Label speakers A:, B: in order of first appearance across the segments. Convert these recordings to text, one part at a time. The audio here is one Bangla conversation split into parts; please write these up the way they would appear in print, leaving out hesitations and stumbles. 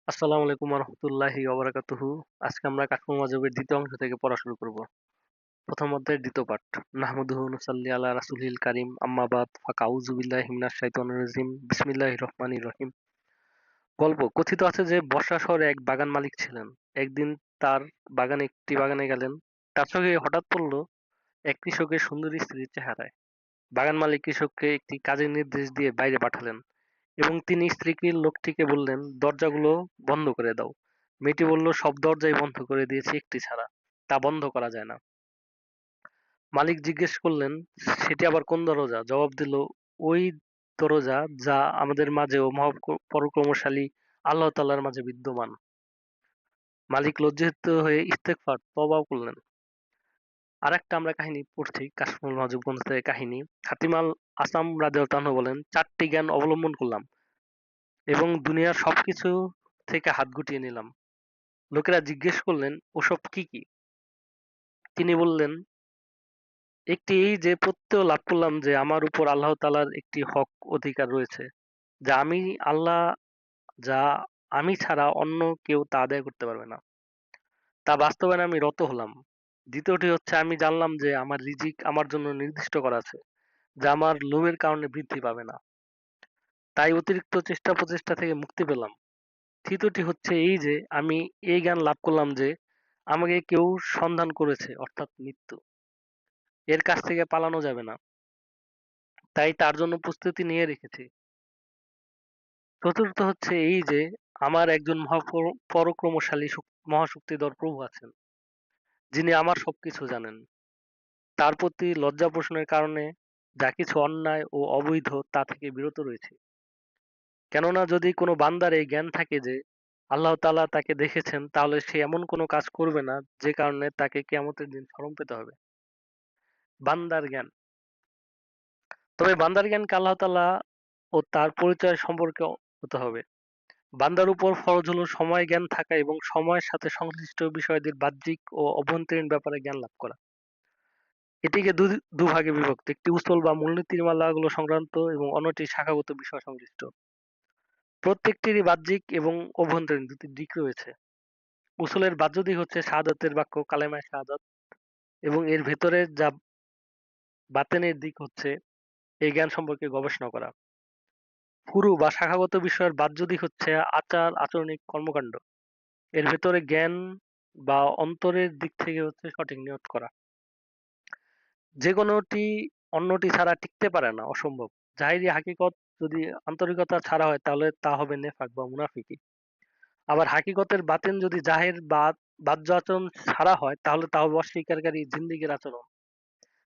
A: আসসালামু আলাইকুম রহমতুল্লাহি ওবারাকাতুহু। আজকে আমরা কাঠামো মাজহাবের দ্বিতীয় অংশ থেকে পড়া শুরু করব। প্রথম অধ্যায়ের দ্বিতীয় পাঠ। নাহমাদুহু নুসাল্লি আলা রাসূলিল কারীম আম্মা বাদ ফাকাউযু বিল্লাহি মিনাশ শাইতানির রাজিম বিসমিল্লাহির রহমানির রহিম। গল্প কথিত আছে যে বসরা শহরে এক বাগান মালিক ছিলেন। একদিন তার বাগানে গেলেন। তার চোখে হঠাৎ পড়ল এক কৃষকের সুন্দরী স্ত্রীর চেহারায়। বাগান মালিক কৃষককে একটি কাজের নির্দেশ দিয়ে বাইরে পাঠালেন এবং তিনি লোকটিকে বললেন, দরজাগুলো বন্ধ করে দাও। মেয়েটি বলল, সব দরজাই বন্ধ করে দিয়েছি একটি ছাড়া, তা বন্ধ করা যায় না। মালিক জিজ্ঞেস করলেন, সেটি আবার কোন দরজা? জবাব দিল, ওই দরজা যা আমাদের মাঝে ও পরাক্রমশালী আল্লাহ তাআলার মাঝে বিদ্যমান। মালিক লজ্জিত হয়ে ইস্তেগফার তওবা করলেন। আরেকটা আমরা কাহিনী পড়ছি, কাশফুল মাহজুব গ্রন্থ থেকে কাহিনী। হাতিম আল আসাম রাদিয়াল্লাহু তাআলা বলেন, চারটি জ্ঞান অবলম্বন করলাম এবং দুনিয়ার সবকিছু থেকে হাত গুটিয়ে নিলাম। লোকেরা জিজ্ঞেস করলেন, ওসব কি কি? তিনি বললেন, একটি এই যে প্রত্যয় লাভ করলাম যে আমার উপর আল্লাহ তাআলার একটি হক অধিকার রয়েছে, যা আমি আল্লাহ যা আমি ছাড়া অন্য কেউ তা আদায় করতে পারবে না। তা বাস্তবায়নে আমি রত হলাম। দ্বিতীয়টি হচ্ছে আমি জানলাম যে আমার রিজিক আমার জন্য নির্দিষ্ট করা আছে, যা আমার লোভের কারণে বৃদ্ধি পাবে না। তাই অতিরিক্ত চেষ্টা প্রচেষ্টা থেকে মুক্তি পেলাম। তৃতীয়টি হচ্ছে এই যে আমি এই জ্ঞান লাভ করলাম যে আমাকে কেউ সন্ধান করেছে, অর্থাৎ মৃত্যু। এর কাছ থেকে পালানো যাবে না। তাই তার জন্য প্রস্তুতি নিয়ে রেখেছি। চতুর্থ হচ্ছে এই যে আমার একজন পরাক্রমশালী মহাশক্তিধর প্রভু আছেন, যিনি আমার সবকিছু জানেন। তার প্রতি লজ্জা পোষণের কারণে যা কিছু অন্যায় ও অবৈধ তা থেকে বিরত রয়েছে। কেননা যদি কোনো বান্দার এই জ্ঞান থাকে যে আল্লাহ তাআলা তাকে দেখেছেন, তাহলে সে এমন কোনো কাজ করবে না যে কারণে তাকে কিয়ামতের দিন শরম পেতে হবে। বান্দার জ্ঞান। তবে বান্দার জ্ঞানকে আল্লাহ তাআলা ও তার পরিচয় সম্পর্কে হতে হবে। বান্দার উপর ফরজ হলো সময় জ্ঞান থাকা এবং সময়ের সাথে সংশ্লিষ্ট বিষয়াদির বাহ্যিক ও অভ্যন্তরীণ ব্যাপারে জ্ঞান লাভ করা। এটিকে দুভাগে বিভক্ত। একটি উসুল বা মূলনীতিমালাগুলো সংক্রান্ত এবং অন্যটি শাখাগত বিষয় সংশ্লিষ্ট। প্রত্যেকটিরই বাহ্যিক এবং অভ্যন্তরীণ দুটি দিক রয়েছে। উসুলের বাহ্য দিক হচ্ছে শাহাদাতের বাক্য কালেমায়ে শাহাদাত এবং এর ভেতরে যা বাতেনের দিক হচ্ছে এই জ্ঞান সম্পর্কে গবেষণা করা। ফুরু বা শাখাগত বিষয়ের বাহ্য দিক হচ্ছে আচার আচরণিক কর্মকাণ্ড। এর ভেতরে জ্ঞান বা অন্তরের দিক থেকে হচ্ছে সঠিক নিয়ত করা। যেকোনোটি অন্যটি ছাড়া টিকতে পারে না, অসম্ভব। জাহিরি হাকিকত যদি আন্তরিকতা ছাড়া হয় তাহলে তা হবে নেফাক বা মুনাফিকি। আবার হাকিকতের বাতিন যদি জাহির বা বাহ্য আচরণ ছাড়া হয় তাহলে তা হবে অস্বীকারী জিন্দিগির আচরণ।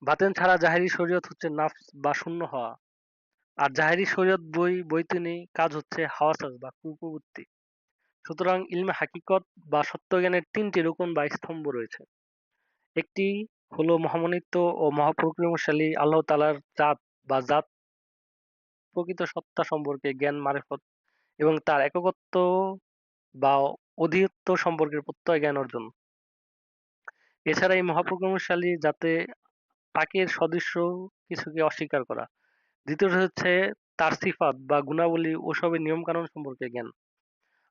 A: বাতিন ছাড়া জাহিরি শরীয়ত হচ্ছে নাফস বা শূন্য হওয়া। আর জাহিরি শরীয়ত বইতুনি কাজ হচ্ছে হাওয়াসাস বা কুপ্রবৃত্তি। সুতরাং ইলমে হাকিকত বা সত্যজ্ঞানের তিনটি রুকন বা স্তম্ভ রয়েছে। একটি হলো মহামনিত্ব ও মহাপরাক্রমশালী আল্লাহ তাআলার জাত বা জাত প্রকৃত সত্তা সম্পর্কে জ্ঞান মারেফত এবং তার একত্ব বা অধিয়ত্ব সম্পর্কে প্রত্যয় জ্ঞান অর্জন। এছাড়া এই মহাপরাক্রমশালী জাতে পাকের সদৃশ কিছুকে অস্বীকার করা। দ্বিতীয়টি হচ্ছে তার সিফাত বা গুণাবলী ওসবের নিয়মকানুন সম্পর্কে জ্ঞান।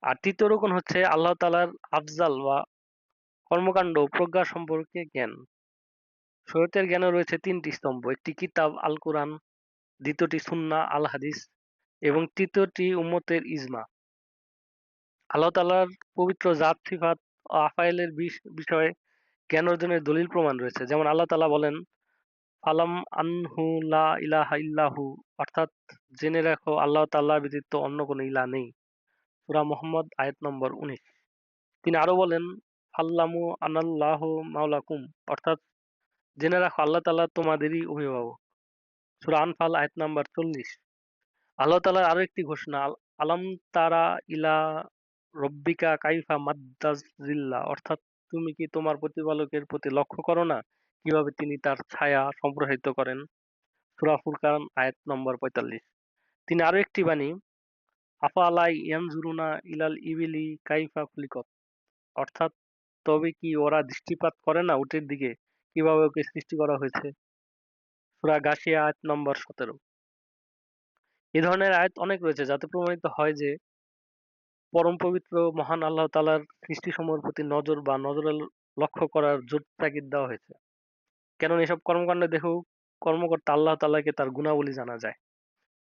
A: আর তৃতীয় রকম হচ্ছে আল্লাহ তাআলার আফজাল বা কর্মকাণ্ড ও প্রজ্ঞা সম্পর্কে জ্ঞান। শরীয়তের জ্ঞানে রয়েছে তিনটি স্তম্ভ। একটি কিতাব আল কুরআন, দ্বিতীয়টি সুন্নাহ আল হাদিস এবং তৃতীয়টি উম্মতের ইজমা। আল্লাহ তাআলার পবিত্র জাত সিফাত ও আফআইলের বিষয়ে জ্ঞান অর্জনের দলিল প্রমাণ রয়েছে। যেমন আল্লাহ তাআলা বলেন, ফালাম আনহু লা ইলাহা ইল্লাহু, অর্থাৎ জেনে রাখো আল্লাহ তাআলা ব্যতীত অন্য কোনো ইলাহ নেই। সূরা মুহাম্মদ আয়াত নম্বর 19। তিনি আরো বলেন, ফাল্লামু আনাল্লাহু মাওলাকুম, অর্থাৎ জেনে রাখো আল্লাহ তাআলা তোমাদেরই অভিভাবক। সূরা আনফাল আয়াত নাম্বার 40। আল্লাহ তাআলার আরো একটি ঘোষণা, আলাম তারা ইলা রব্বিকা কাইফা মাদ্দাজিল্লা, অর্থাৎ তুমি কি তোমার প্রতিপালকের প্রতি লক্ষ্য করো না কিভাবে তিনি তার ছায়া সম্প্রসারিত করেন। সূরা ফুরকান আয়াত নম্বর 45। তিনি আরো একটি বাণী, আফালা ইয়ানজুরুনা ইলাল ইবিলি কাইফা খুলিকত, অর্থাৎ তবে কি ওরা দৃষ্টিপাত করে না উটের দিকে কিভাবে ওকে সৃষ্টি করা হয়েছে। সূরা গাশিয়া আয়াত নম্বর 17। এ ধরনের আয়াত অনেক রয়েছে যাতে প্রমাণিত হয় যে পরম পবিত্র মহান আল্লাহ তাআলার সৃষ্টিসমূহের প্রতি নজর বা নজরে লক্ষ্য করার জোর তাগিদ দেওয়া হয়েছে। কেননা এসব কর্মকাণ্ডে দেখেও কর্মকর্তা আল্লাহ তাআলাকে তার গুণাবলী জানা যায়।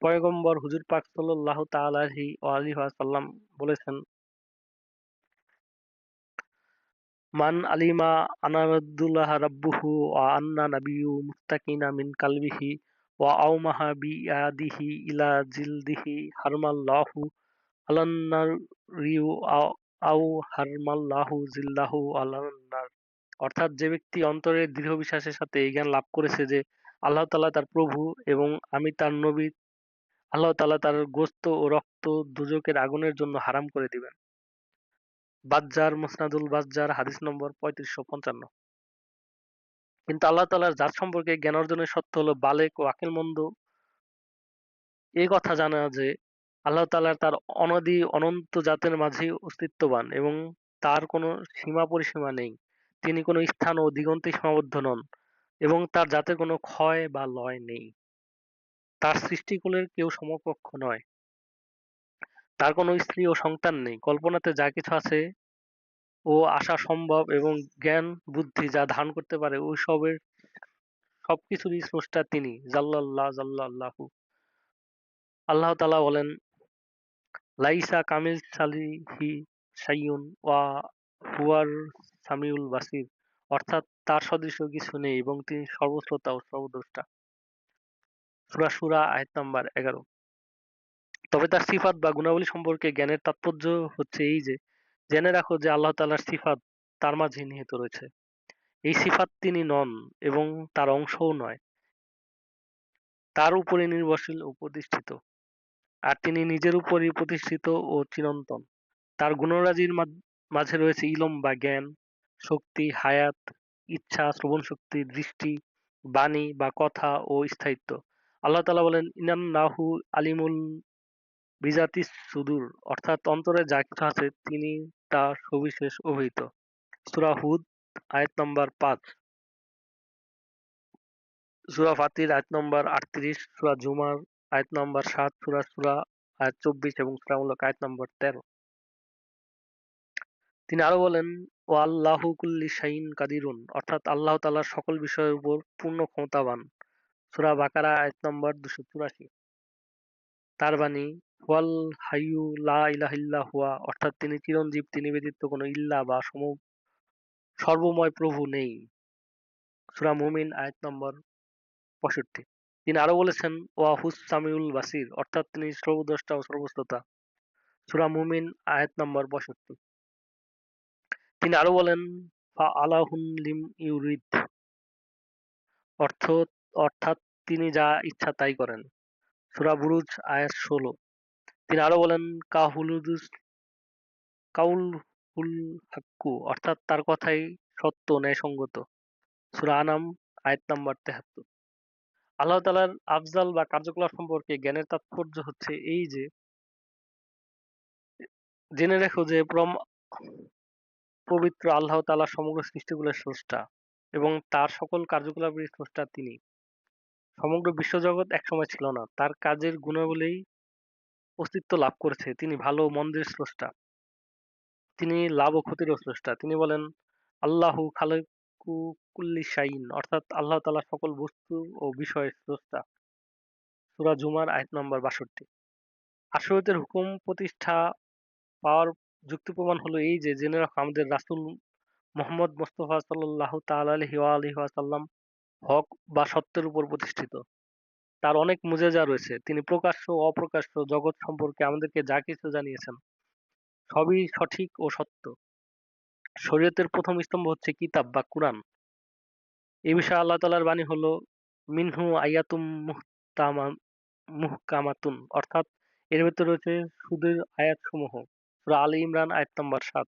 A: পয়গম্বর হুজুর পাক সাল্লাল্লাহু তাআলা আলাইহি ওয়াসাল্লাম বলেছেন, মান আলিমা আনা আবদুল্লাহ রাব্বুহু ওয়া আন্না নাবিয়্যু মুত্তাকিনা মিন কালবিহি ওয়া আওমাহা বিয়াদিহি ইলা জিলদিহি হারমাল্লাহু আলান নারিয়্যু আও হারমাল্লাহু জিল্লাহু আলান নার। অর্থাৎ যে ব্যক্তি অন্তরে দৃঢ় বিশ্বাসের সাথে এই জ্ঞান লাভ করেছে যে আল্লাহ তাআলা তার প্রভু এবং আমি তার নবী, আল্লাহ তাআলা তার গোশত ও রক্ত দোজখের আগুনের জন্য হারাম করে দিবেন। বাজ্জার মুসনাদুল বাজ্জার হাদিস নম্বর ৩৫৫৫। কিন্তু আল্লাহ তাআলার জাত সম্পর্কে জ্ঞান অর্জনের শর্ত হলো বালেগ ও আকলমন্দ এ কথা জানা যে আল্লাহ তাআলা তার অনাদি অনন্ত জাতের মাঝেই অস্তিত্ববান এবং তার কোনো সীমা পরিসীমা নেই। তিনি কোনো স্থান ও দিগন্তে সীমাবদ্ধ নন এবং তার জাতে কোনো ক্ষয় বা লয় নেই। তার সৃষ্টিকুলের কেউ সমকক্ষ নয়। তার কোনো স্ত্রী ও সন্তান নেই। কল্পনাতে যা কিছু আছে ও আসা সম্ভব এবং জ্ঞান বুদ্ধি যা ধারণ করতে পারে ওইসবের সবকিছুরই স্রষ্টা তিনি। জাল্লাল্লাহু। আল্লাহ তাআলা বলেন, লাইসা কামিসলিহি শাইউন ওয়া হুয়ার সামিউল বাসির। অর্থাৎ তার সদৃশ কিছু নেই এবং তিনি সর্বশ্রোতা ও সর্বদ্রষ্টা। সূরা শুরা আয়াত নাম্বার ১১। তবে তার সিফাত বা গুণাবলী সম্পর্কে জ্ঞানের তাৎপর্য হচ্ছে এই যে, জেনে রাখো যে আল্লাহ তাআলার সিফাত তার মাঝে নিহিত রয়েছে। এই সিফাত তিনি নন এবং তার অংশও নয়। তার উপরে নির্ভরশীল ও প্রতিষ্ঠিত। আর তিনি নিজের উপরই প্রতিষ্ঠিত ও চিরন্তন। তার গুণরাজির মাঝে রয়েছে ইলম বা জ্ঞান, শক্তি, হায়াত, ইচ্ছা, শ্রবণশক্তি, দৃষ্টি, বাণী বা কথা ও স্থায়িত্ব। আল্লাহ তাআলা বলেন, ইন্নাল্লাহু আলিমুল বিজাতিস সুদূর। অর্থাৎ অন্তরে যা কিছু আছে তিনি তা সবিশেষ অবহিত। সূরা হুদ আয়াত নম্বর ৫, সূরা ফাতির আয়াত নম্বর ৩৮, সূরা জুমার আয়াত নম্বর ৭, সূরা সূরা আয়াত ২৪ এবং সূরা মুলক আয়াত নম্বর ১৩। তিনি আরো বলেন, ও আল্লাহু কুল্লি শাইইন কাদিরুন। অর্থাৎ আল্লাহ তাআলা সকল বিষয়ের উপর পূর্ণ ক্ষমতাবান। সূরা বাকারা আয়াত নম্বর ২৮৪। তার বাণী, হুয়াল হাইয়্যু লা ইলাহা ইল্লা হুয়া। অর্থাৎ তিনি চিরঞ্জীব, তিনি ব্যতীত কোনো ইল্লাহ বা সর্বময় প্রভু নেই। সূরা মুমিন আয়াত নম্বর ৬৫। তিনি আরো বলেছেন, ওয়া হুস সামিউল বাসির। অর্থাৎ তিনি সর্বদ্রষ্টা ও সর্বশ্রোতা। সূরা মুমিন আয়াত নম্বর ৬৫। তিনি আরো বলেন, ফাআলাহুন লিম ইউরিদ। অর্থ অর্থাৎ তিনি যা ইচ্ছা তাই করেন। সূরা বুরুজ আয়াত ১৬। তিনি আরো বলেন, কাউলুল হাক্কু। অর্থাৎ তার কথাই সত্য ন্যায়সঙ্গত। সূরা আনাম আয়াত নাম্বার ৭৩। আল্লাহ তাআলার আফজাল বা কার্যকলাপ সম্পর্কে জ্ঞানের তাৎপর্য হচ্ছে এই যে, জেনে রেখো যে পবিত্র আল্লাহ তাআলা সমগ্র সৃষ্টিকুলের স্রষ্টা এবং তার সকল কার্যকলাপের স্রষ্টা তিনি। সমগ্র বিশ্বজগৎ একসময় ছিল না। তার কাজের গুণাবলীই অস্তিত্ব লাভ করেছে। তিনি ভালো ও মন্দের স্রষ্টা। তিনি লাভ ও ক্ষতিরও স্রষ্টা। তিনি বলেন, আল্লাহু খালিকু কুল্লি শাইইন। অর্থাৎ আল্লাহ তাআলা সকল বস্তু ও বিষয়ের স্রষ্টা। সূরা জুমার আয়াত নম্বর ৬২। আশরিয়তের হুকুম প্রতিষ্ঠা পাওয়ার যুক্তি প্রমাণ হলো এই যে, জেনে রাখো আমাদের রাসূল মুহাম্মদ মুস্তাফা সাল্লাল্লাহু তাআলা আলাইহি ওয়াসাল্লাম হক বা সত্যের উপর প্রতিষ্ঠিত। তার অনেক মুজিজা রয়েছে। তিনি প্রকাশ্য ও অপ্রকাশ্য জগৎ সম্পর্কে আমাদেরকে যা কিছু জানিয়েছেন সবই সঠিক ও সত্য। শরীয়তের প্রথম স্তম্ভ হচ্ছে কিতাব বা কুরআন। এ বিষয়ে আল্লাহ তাআলার বাণী হলো, মিনহু আয়াতুম মুহকামাতুন। অর্থাৎ এর ভেতরে রয়েছে সুদৃঢ় আয়াতসমূহ। সূরা আলী ইমরান আয়াত নম্বর ৭।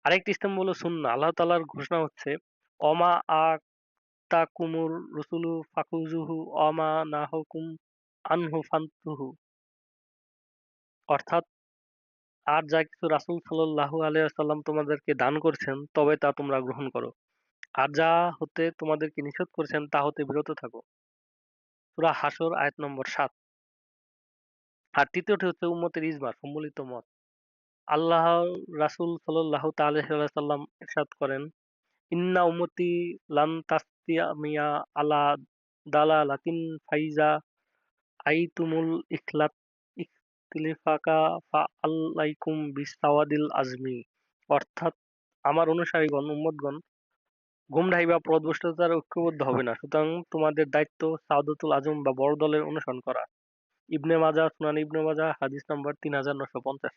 A: আরেকটি স্তম্ভ হলো সুন্নাহ। আল্লাহ তাআলার ঘোষণা হচ্ছে, ওমা আতাকুমুর রাসূলু ফাখুযুহু ওমা নাহাকুম আনহু ফান্তাহু। অর্থাৎ আর যা কিছু রাসূল সাল্লাল্লাহু আলাইহি ওয়াসাল্লাম তোমাদেরকে দান করেছেন তবে তা তোমরা গ্রহণ করো। আর যা হতে তোমাদেরকে নিষেধ করেছেন তা হতে বিরত থাকো। সূরা হাসর আয়াত নম্বর ৭। আর তৃতীয়টি হচ্ছে উম্মতের ইজমা, সম্মিলিত মত। আল্লাহ রাসূল সাল্লাল্লাহু তাআলা আলাইহি ওয়াসাল্লাম ইরশাদ করেন, ইন্না উম্মতি লান তাসতামিয়া আলা দালালাতিন ফাইজা আইতুমুল ইখতিলাফা ফাআলাইকুম বিসাওয়াদিল আজমি। অর্থাৎ আমার অনুসারীগণ উম্মতগণ গুমরাহি বা পথভ্রষ্টতার ঐক্যবদ্ধ হবে না। সুতরাং তোমাদের দায়িত্ব সাওদাতুল আজম বা বড় দলের অনুসরণ করা। ইবনে মাজাহ, সুনান ইবনে মাজাহ, হাদিস নম্বর ৩৯৫০।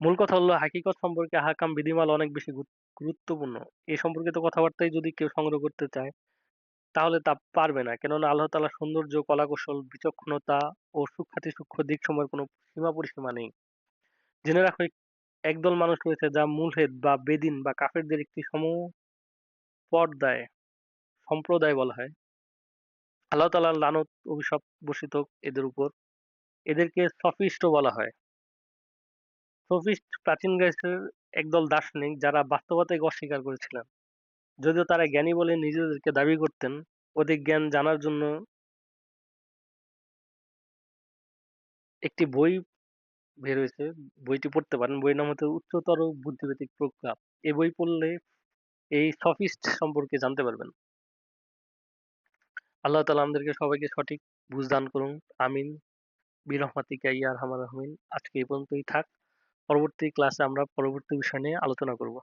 A: মূল কথা হলো হাকিকত সম্পর্কে আহকাম বিধিমালা অনেক বেশি গুরুত্বপূর্ণ। এই সম্পর্কিত কথাবার্তাই যদি কেউ সংগ্রহ করতে চায় তাহলে তা পারবে না। কেননা আল্লাহ তাআলার সৌন্দর্য, কলাকৌশল, বিচক্ষণতা ও সূক্ষ্মাতিসূক্ষ্ম দিকসমূহের কোনো সীমা-পরিসীমা নেই। জেনে রাখো একদল মানুষ রয়েছে যা মুলহিদ বা বেদিন বা কাফেরদের একটি সম্প্রদায় বলা হয়। আল্লাহ তাআলার লানত অভিশাপ বর্ষিত হোক এদের উপর। এদেরকে সফিস্টও বলা হয়। সোফিস্ট প্রাচীন গ্রিসের একদল দার্শনিক যারা বাস্তবতাকে অস্বীকার করেছিলেন। যদিও তারা জ্ঞানী বলে নিজেদেরকে দাবি করতেন, অধিক জ্ঞান জানার জন্য একটি বই বের হয়েছে, বইটি পড়তে পারেন। বইয়ের নাম হচ্ছে উচ্চতর বুদ্ধিবৃত্তিক প্রজ্ঞা। এই বই পড়লে এই সফিস্ট সম্পর্কে জানতে পারবেন। আল্লাহ তাআলা আমাদেরকে সবাইকে সঠিক বুঝ দান করুন। আমিন। বিরহমাতিকা ইয়া আরহামার রাহিমিন। আজকে এই পর্যন্তই থাক। পরবর্তী ক্লাসে আমরা পরবর্তী বিষয় নিয়ে আলোচনা করব।